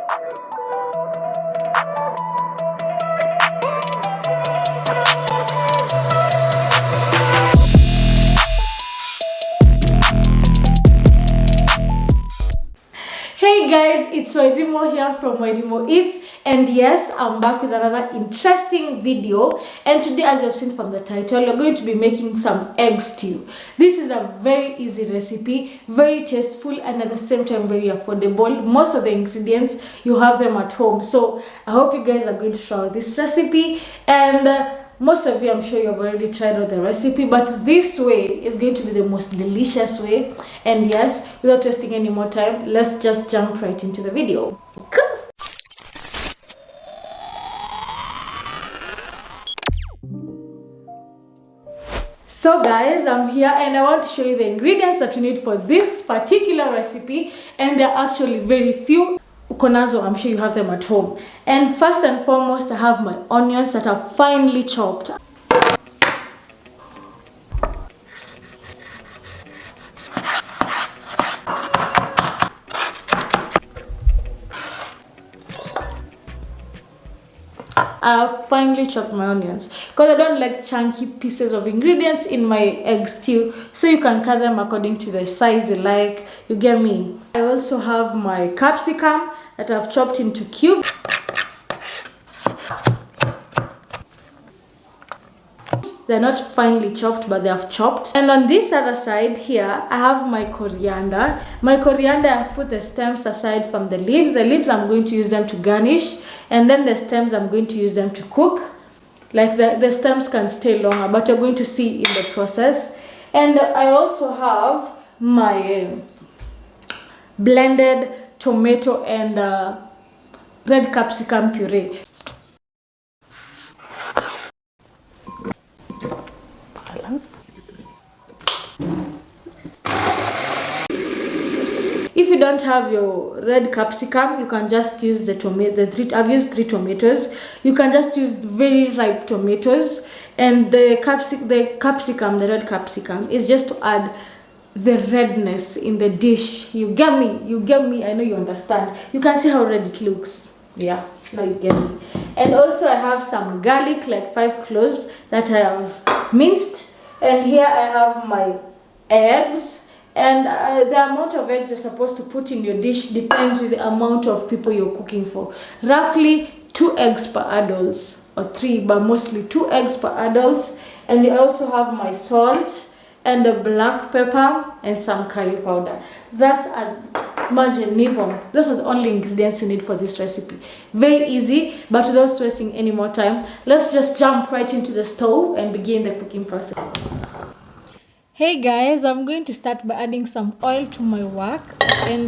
Hey guys, it's Wairimo here from Wairimo Eats, and yes, I'm back with another interesting video. And today, as you've seen from the title, we're going to be making some egg stew. This is a very easy recipe, very tasteful, and at the same time very affordable. Most of the ingredients, you have them at home. So I hope you guys are going to try this recipe, and most of you, I'm sure you've already tried out the recipe, but this way is going to be the most delicious way. And yes, without wasting any more time, let's just jump right into the video. So guys, I'm here and I want to show you the ingredients that you need for this particular recipe, and they're actually very few. Ukonazo, I'm sure you have them at home. And first and foremost, I have my onions that are finely chopped. I have finely chopped my onions because I don't like chunky pieces of ingredients in my egg stew, so you can cut them according to the size you like. You get me? I also have my capsicum that I've chopped into cubes. They're not finely chopped, but they have chopped. And on this other side here, I have my coriander. My coriander, I've put the stems aside from the leaves. The leaves, I'm going to use them to garnish. And then the stems, I'm going to use them to cook. Like the stems can stay longer, but you're going to see in the process. And I also have my blended tomato and red capsicum puree. If you don't have your red capsicum, you can just use the tomato. I've used 3 tomatoes. You can just use very ripe tomatoes, and the red capsicum is just to add the redness in the dish. You get me? You get me? I know you understand. You can see how red it looks. Yeah, now you get me. And also I have some garlic, like 5 cloves that I have minced. And here I have my eggs. And the amount of eggs you're supposed to put in your dish depends with the amount of people you're cooking for. Roughly 2 eggs per adults, or 3, but mostly 2 eggs per adults. And I also have my salt and the black pepper and some curry powder. That's a marginivum. Those are the only ingredients you need for this recipe. Very easy, but without wasting any more time, let's just jump right into the stove and begin the cooking process. Hey guys, I'm going to start by adding some oil to my wok, and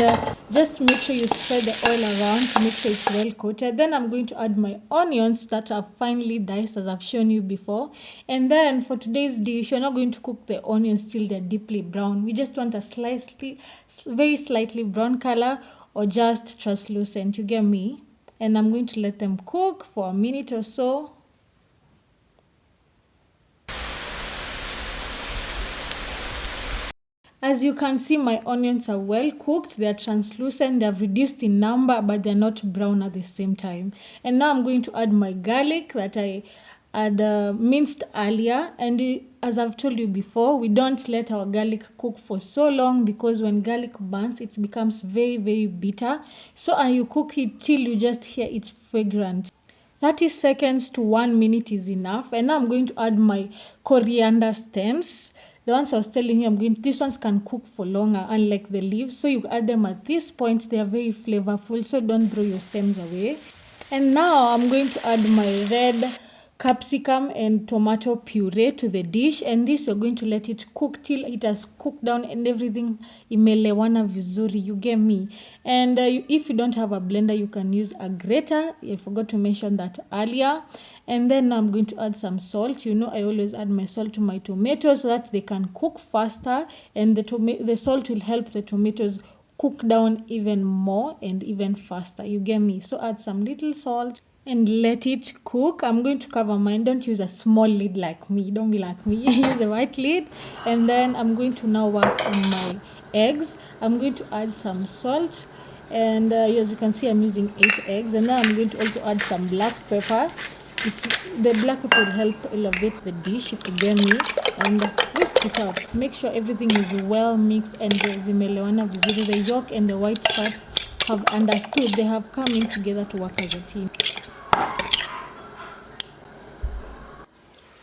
just make sure you spread the oil around to make sure it's well coated. Then I'm going to add my onions that are finely diced, as I've shown you before. And then for today's dish, we're not going to cook the onions till they're deeply brown. We just want a very slightly brown color, or just translucent. You get me? And I'm going to let them cook for a minute or so. As you can see, my onions are well cooked. They are translucent. They have reduced in number, but they're not brown at the same time. And now I'm going to add my garlic that I had minced earlier. And as I've told you before, we don't let our garlic cook for so long, because when garlic burns, it becomes very, very bitter. So you cook it till you just hear it's fragrant. 30 seconds to 1 minute is enough. And now I'm going to add my coriander stems. The ones I was telling you, these ones can cook for longer, unlike the leaves. So you add them at this point. They are very flavorful, so don't throw your stems away. And now I'm going to add my red capsicum and tomato puree to the dish. And this, you're going to let it cook till it has cooked down and everything imelewana vizuri. You get me? And if you don't have a blender, you can use a grater. I forgot to mention that earlier. And then I'm going to add some salt. You know, I always add my salt to my tomatoes so that they can cook faster, and the salt will help the tomatoes cook down even more and even faster. You get me? So add some little salt and let it cook. I'm going to cover mine. Don't use a small lid like me. Don't be like me. Use a white lid. And then I'm going to now work on my eggs. I'm going to add some salt And as you can see, I'm using 8 eggs, and now I'm going to also add some black pepper. The black pepper will help elevate the dish, if you get me, and whisk it up. Make sure everything is well mixed and zimelewana vizuri. The yolk and the white part have understood, they have come in together to work as a team.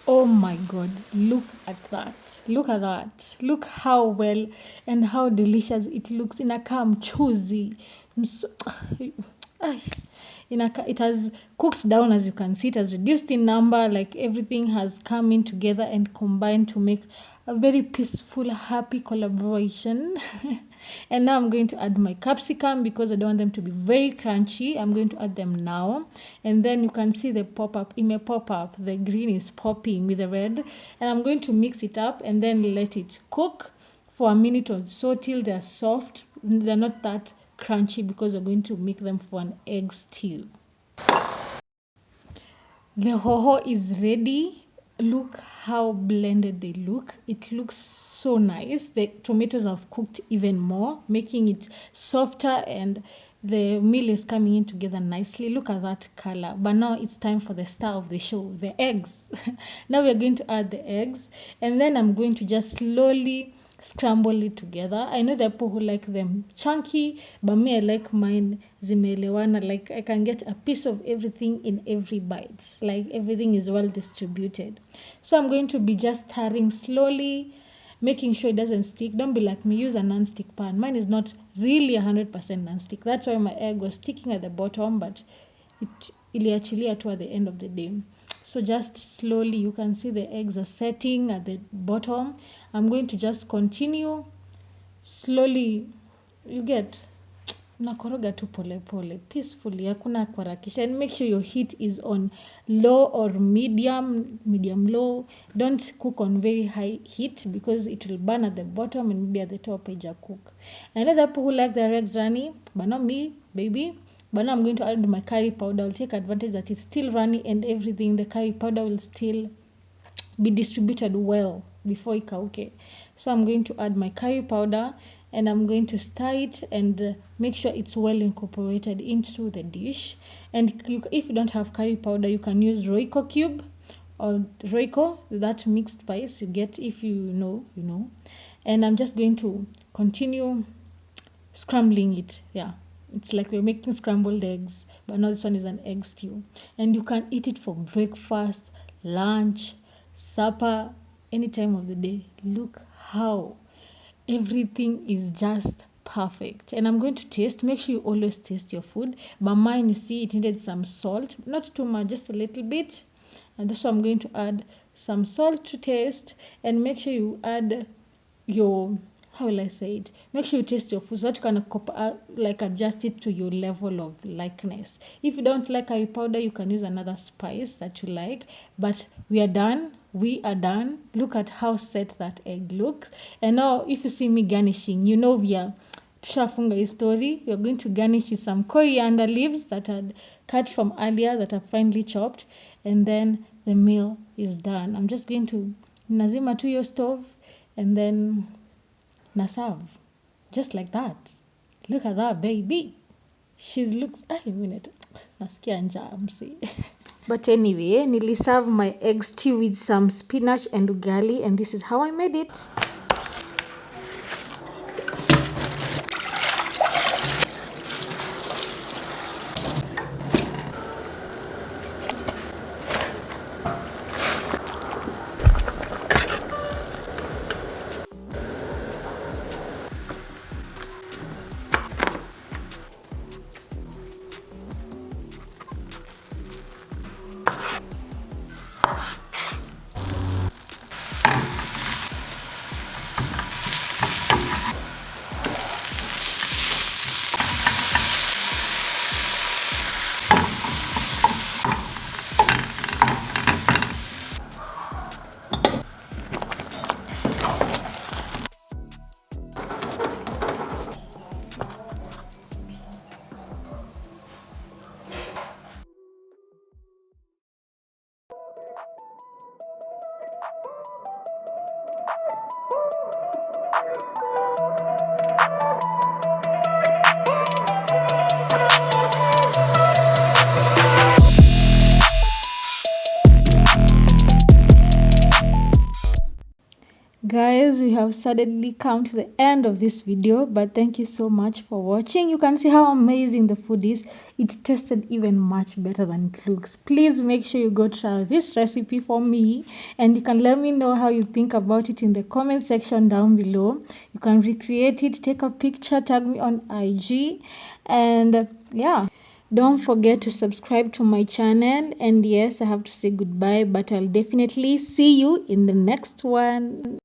Oh my god, look at that. Look at that. Look how well and how delicious it looks. Inakaa mchuzi. It has cooked down, as you can see. It has reduced in number, like everything has come in together and combined to make a very peaceful, happy collaboration. And now I'm going to add my capsicum because I don't want them to be very crunchy. I'm going to add them now, and then you can see the pop-up. It may pop up, the green is popping with the red, and I'm going to mix it up and then let it cook for a minute or so till they're soft. They're not that crunchy because we're going to make them for an egg stew. The hoho is ready. Look how blended they look. It looks so nice. The tomatoes have cooked even more, making it softer, and the meal is coming in together nicely. Look at that color. But now it's time for the star of the show, the eggs. Now we're going to add the eggs, and then I'm going to just slowly scramble it together. I know there are people who like them chunky, but me, I like mine zimeelewana. Like I can get a piece of everything in every bite. Like everything is well distributed. So I'm going to be just stirring slowly, making sure it doesn't stick. Don't be like me, use a non-stick pan. Mine is not really 100% non-stick. That's why my egg was sticking at the bottom, but it iliachilia to at the end of the day. So just slowly, you can see the eggs are setting at the bottom. I'm going to just continue slowly. You get nakoroga tu pole pole, peacefully, hakuna kuharakisha, and make sure your heat is on low or medium low. Don't cook on very high heat because it will burn at the bottom and maybe at the top ija cook. I know that people who like their eggs runny, but not me, baby. But now I'm going to add my curry powder. I'll take advantage that it's still runny and everything. The curry powder will still be distributed well before ikauke. So I'm going to add my curry powder, and I'm going to stir it and make sure it's well incorporated into the dish. And if you don't have curry powder, you can use Royco cube or Royco, that mixed spice you get. If you know, you know. And I'm just going to continue scrambling it. Yeah, it's like we're making scrambled eggs, but now this one is an egg stew, and you can eat it for breakfast, lunch, supper, any time of the day. Look how everything is just perfect. And I'm going to taste. Make sure you always taste your food, but mine, you see, it needed some salt, not too much, just a little bit. And so I'm going to add some salt to taste, and make sure you add your, how will I say it? Make sure you taste your food so that you can like adjust it to your level of likeness. If you don't like curry powder, you can use another spice that you like. But we are done. We are done. Look at how set that egg looks. And now, if you see me garnishing, you know we are tushafunga hii story. We are going to garnish with some coriander leaves that are cut from earlier, that are finely chopped, and then the meal is done. I'm just going to nazima to your stove, and then naserve just like that. Look at that baby. She looks a minute. Nasikia njaa msi. But anyway, niliserve my egg stew with some spinach and ugali, and this is how I made it. Guys, we have suddenly come to the end of this video, but thank you so much for watching. You can see how amazing the food is. It tasted even much better than it looks. Please make sure you go try this recipe for me, and you can let me know how you think about it in the comment section down below. You can recreate it, take a picture, tag me on IG, and yeah, don't forget to subscribe to my channel. And yes, I have to say goodbye, but I'll definitely see you in the next one.